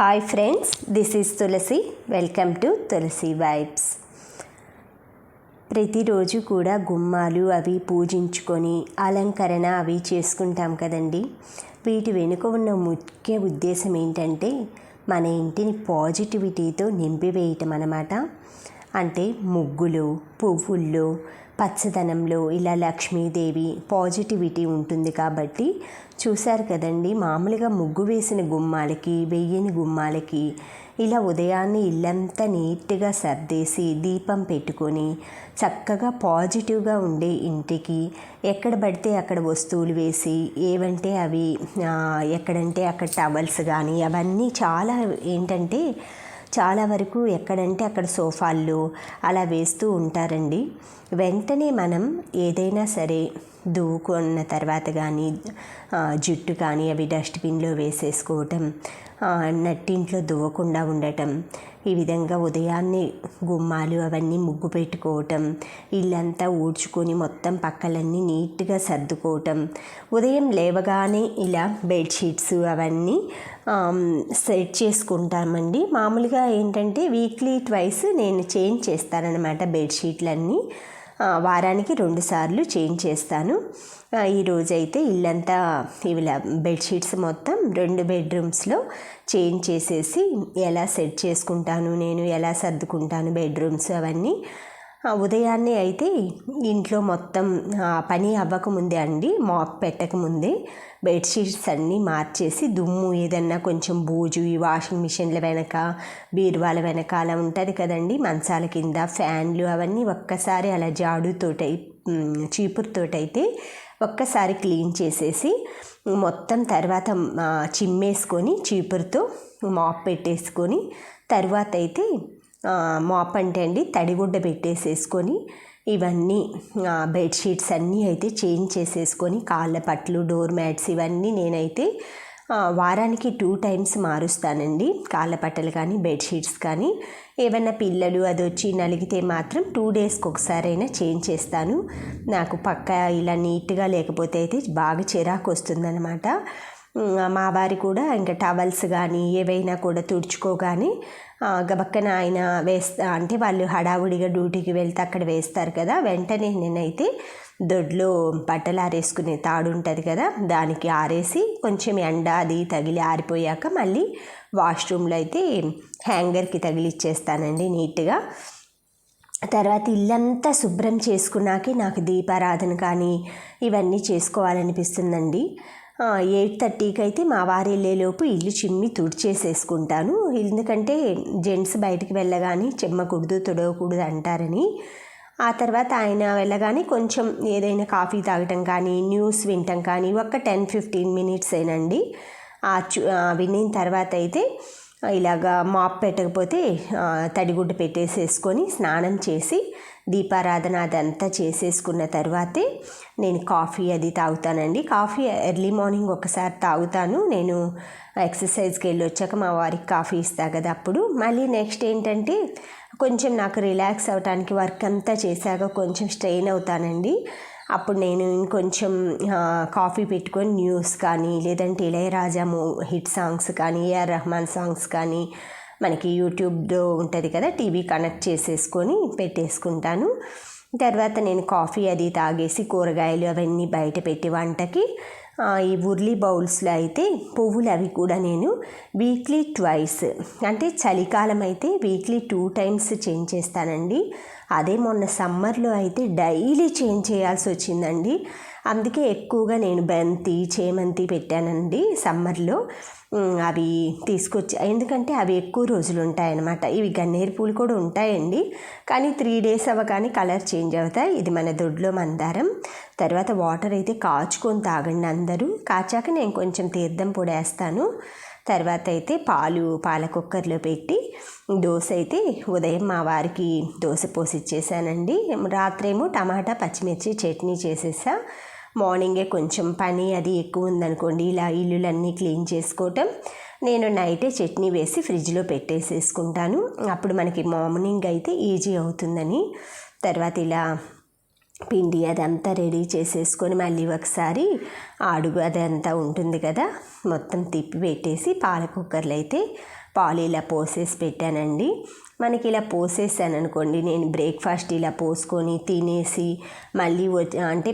Hi friends, this is Tulasi. Welcome to Tulasi vibes. ప్రతిరోజు కూడా గుమ్మాలు అవి పూజించుకొని అలంకరణ అవి చేసుకుంటాం కదండి. వీటి వెనుక ఉన్న ముఖ్య ఉద్దేశం ఏంటంటే మన ఇంటిని పాజిటివిటీతో నింపివేయటం అన్నమాట. అంటే ముగ్గులు, పువ్వుల్లో, పచ్చదనంలో ఇలా లక్ష్మీదేవి పాజిటివిటీ ఉంటుంది కాబట్టి చూశారు కదండి. మామూలుగా ముగ్గు వేసిన గుమ్మాలకి, వెయ్యని గుమ్మాలకి ఇలా ఉదయాన్నే ఇల్లంతా నీట్గా సర్దేసి దీపం పెట్టుకొని చక్కగా పాజిటివ్గా ఉండే ఇంటికి ఎక్కడ పడితే అక్కడ వస్తువులు వేసి ఏవంటే అవి ఎక్కడంటే అక్కడ టవల్స్ కానీ అవన్నీ చాలా వరకు ఎక్కడంటే అక్కడ సోఫాల్లో అలా వేస్తూ ఉంటారండి. వెంటనే మనం ఏదైనా సరే దువ్వుకున్న తర్వాత కానీ జుట్టు కానీ అవి డస్ట్బిన్లో వేసేసుకోవటం, నట్టింట్లో దువ్వకుండా ఉండటం, ఈ విధంగా ఉదయాన్నే గుమ్మాలు అవన్నీ ముగ్గు పెట్టుకోవటం, ఇల్లంతా ఊడ్చుకొని మొత్తం పక్కలన్నీ నీట్గా సర్దుకోవటం, ఉదయం లేవగానే ఇలా బెడ్షీట్స్ అవన్నీ సెట్ చేసుకుంటామండి. మామూలుగా ఏంటంటే వీక్లీ ట్వైస్ నేను చేంజ్ చేస్తానన్నమాట. బెడ్షీట్లన్నీ వారానికి 2 సార్లు చేంజ్ చేస్తాను. ఈరోజైతే ఇల్లంతా ఇలా బెడ్షీట్స్ మొత్తం 2 బెడ్రూమ్స్లో చేంజ్ చేసేసి ఎలా సెట్ చేసుకుంటాను, నేను ఎలా సర్దుకుంటాను బెడ్రూమ్స్ అవన్నీ ఉదయాన్నే అయితే ఇంట్లో మొత్తం పని అవ్వకముందే అండి, మాప్ పెట్టకముందే బెడ్షీట్స్ అన్నీ మార్చేసి దుమ్ము ఏదన్నా కొంచెం బూజు ఈ వాషింగ్ మిషన్ల వెనక, బీరువాల వెనక అలా ఉంటుంది కదండి, మంచాల కింద ఫ్యాన్లు అవన్నీ ఒక్కసారి అలా జాడుతోటి చీపురుతోటైతే ఒక్కసారి క్లీన్ చేసేసి మొత్తం తర్వాత చిమ్మేసుకొని చీపురుతో మాప్ పెట్టేసుకొని తర్వాత అయితే మాప్ అంటే అండి తడిగుడ్డ పెట్టేసేసుకొని ఇవన్నీ బెడ్షీట్స్ అన్నీ అయితే చేంజ్ చేసేసుకొని కాళ్ళ పట్లు, డోర్ మ్యాట్స్ ఇవన్నీ నేనైతే వారానికి 2 టైమ్స్ మారుస్తానండి. కాళ్ళ పట్టలు కానీ బెడ్షీట్స్ కానీ. ఏమన్నా పిల్లలు అది వచ్చి నలిగితే మాత్రం 2 డేస్కి ఒకసారైనా చేంజ్ చేస్తాను. నాకు పక్క ఇలా నీట్గా లేకపోతే అయితే బాగా చిరాకు వస్తుందన్నమాట. మా వారి కూడా ఇంకా టవల్స్ కానీ ఏవైనా కూడా తుడుచుకోగానే గబక్కన ఆయన అంటే వాళ్ళు హడావుడిగా డ్యూటీకి వెళ్తే అక్కడ వేస్తారు కదా, వెంటనే నేనైతే దొడ్లో బట్టలు ఆరేసుకునే తాడు ఉంటుంది కదా, దానికి ఆరేసి కొంచెం ఎండ అది తగిలి ఆరిపోయాక మళ్ళీ వాష్రూమ్లో అయితే హ్యాంగర్కి తగిలిచ్చేస్తానండి నీట్గా. తర్వాత ఇల్లంతా శుభ్రం చేసుకున్నాకే నాకు దీపారాధన కానీ ఇవన్నీ చేసుకోవాలనిపిస్తుందండి. 8:30కి అయితే మా వారు వెళ్ళేలోపు ఇల్లు చిమ్మి తుడిచేసేసుకుంటాను. ఎందుకంటే జెంట్స్ బయటికి వెళ్ళగానే చిమ్మకూడదు, తుడవకూడదు అంటారని. ఆ తర్వాత ఆయన వెళ్ళగానే కొంచెం ఏదైనా కాఫీ తాగటం కానీ న్యూస్ వినటం కానీ ఒక 10-15 మినిట్స్ ఏనండి. వినిన తర్వాత అయితే ఇలాగా మాప్ పెట్టకపోతే తడిగుడ్డ పెట్టేసేసుకొని స్నానం చేసి దీపారాధన అదంతా చేసేసుకున్న తర్వాతే నేను కాఫీ అది తాగుతానండి. కాఫీ ఎర్లీ మార్నింగ్ ఒకసారి తాగుతాను. నేను ఎక్సర్సైజ్కి వెళ్ళి వచ్చాక మా వారికి కాఫీ ఇస్తా కదా, అప్పుడు మళ్ళీ నెక్స్ట్ ఏంటంటే కొంచెం నాకు రిలాక్స్ అవ్వటానికి వర్క్ అంతా చేశాక కొంచెం స్ట్రెయిన్ అవుతానండి. అప్పుడు నేను ఇంకొంచెం కాఫీ పెట్టుకొని న్యూస్ కానీ లేదంటే ఇళయరాజా హిట్ సాంగ్స్ కానీ ఏఆర్ రెహమాన్ సాంగ్స్ కానీ మనకి యూట్యూబ్లో ఉంటుంది కదా, టీవీ కనెక్ట్ చేసేసుకొని పెట్టేసుకుంటాను. తర్వాత నేను కాఫీ అది తాగేసి కూరగాయలు అవన్నీ బయట పెట్టి వంటకి ఈ ఉర్లీ బౌల్స్లో అయితే పువ్వులు అవి కూడా నేను వీక్లీ ట్వైస్ అంటే చలికాలం అయితే వీక్లీ 2 టైమ్స్ చేంజ్ చేస్తానండి. అదే మొన్న సమ్మర్లో అయితే డైలీ చేంజ్ చేయాల్సి వచ్చిందండి. అందుకే ఎక్కువగా నేను బంతి, చేమంతి పెట్టానండి సమ్మర్లో. అవి తీసుకొచ్చి, ఎందుకంటే అవి ఎక్కువ రోజులు ఉంటాయన్నమాట. ఇవి గన్నేరు పూలు కూడా ఉంటాయండి, కానీ 3 డేస్ అవ్వగానే కలర్ చేంజ్ అవుతాయి. ఇది మన దొడ్లో మందారం. తర్వాత వాటర్ అయితే కాచుకొని తాగండి అందరూ. కాచాక నేను కొంచెం తీర్థం పొడి వేస్తాను. తర్వాత అయితే పాల కుక్కర్లో పెట్టి దోశ అయితే ఉదయం మా వారికి దోశ పోసి ఇచ్చేసానండి. రాత్రేమో టమాటా పచ్చిమిర్చి చట్నీ చేసేసా. మార్నింగే కొంచెం పని అది ఎక్కువ ఉందనుకోండి, ఇలా ఇల్లులన్నీ క్లీన్ చేసుకోవటం, నేను నైటే చట్నీ వేసి ఫ్రిడ్జ్లో పెట్టేసేసుకుంటాను. అప్పుడు మనకి మార్నింగ్ అయితే ఈజీ అవుతుందని. తర్వాత ఇలా పిండి అదంతా రెడీ చేసేసుకొని మళ్ళీ ఒకసారి అడుగు అదంతా ఉంటుంది కదా, మొత్తం తిప్పి పెట్టేసి పాల కుక్కర్లో అయితే పాలు ఇలా పోసేసి పెట్టానండి. మనకి ఇలా పోసేసాను అనుకోండి, నేను బ్రేక్ఫాస్ట్ ఇలా పోసుకొని తినేసి మళ్ళీ అంటే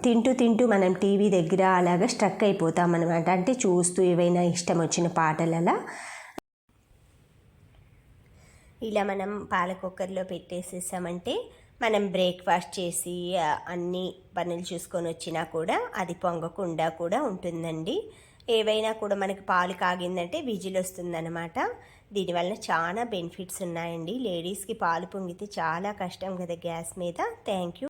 తింటూ తింటూ మనం టీవీ దగ్గర అలాగా స్ట్రక్ అయిపోతాం అనమాట. అంటే చూస్తూ ఏవైనా ఇష్టం వచ్చిన పాటలు అలా ఇలా మనం పాల కుక్కర్లో పెట్టేసేసామంటే మనం బ్రేక్ఫాస్ట్ చేసి అన్ని పనులు చూసుకొని వచ్చినా కూడా అది పొంగకుండా కూడా ఉంటుందండి. ఏవైనా కూడా మనకి పాలు కాగిందంటే విజిల్ వస్తుందన్నమాట. దీనివల్ల చాలా బెనిఫిట్స్ ఉన్నాయండి. లేడీస్కి పాలు పొంగితే చాలా కష్టం కదా గ్యాస్ మీద. Thank you.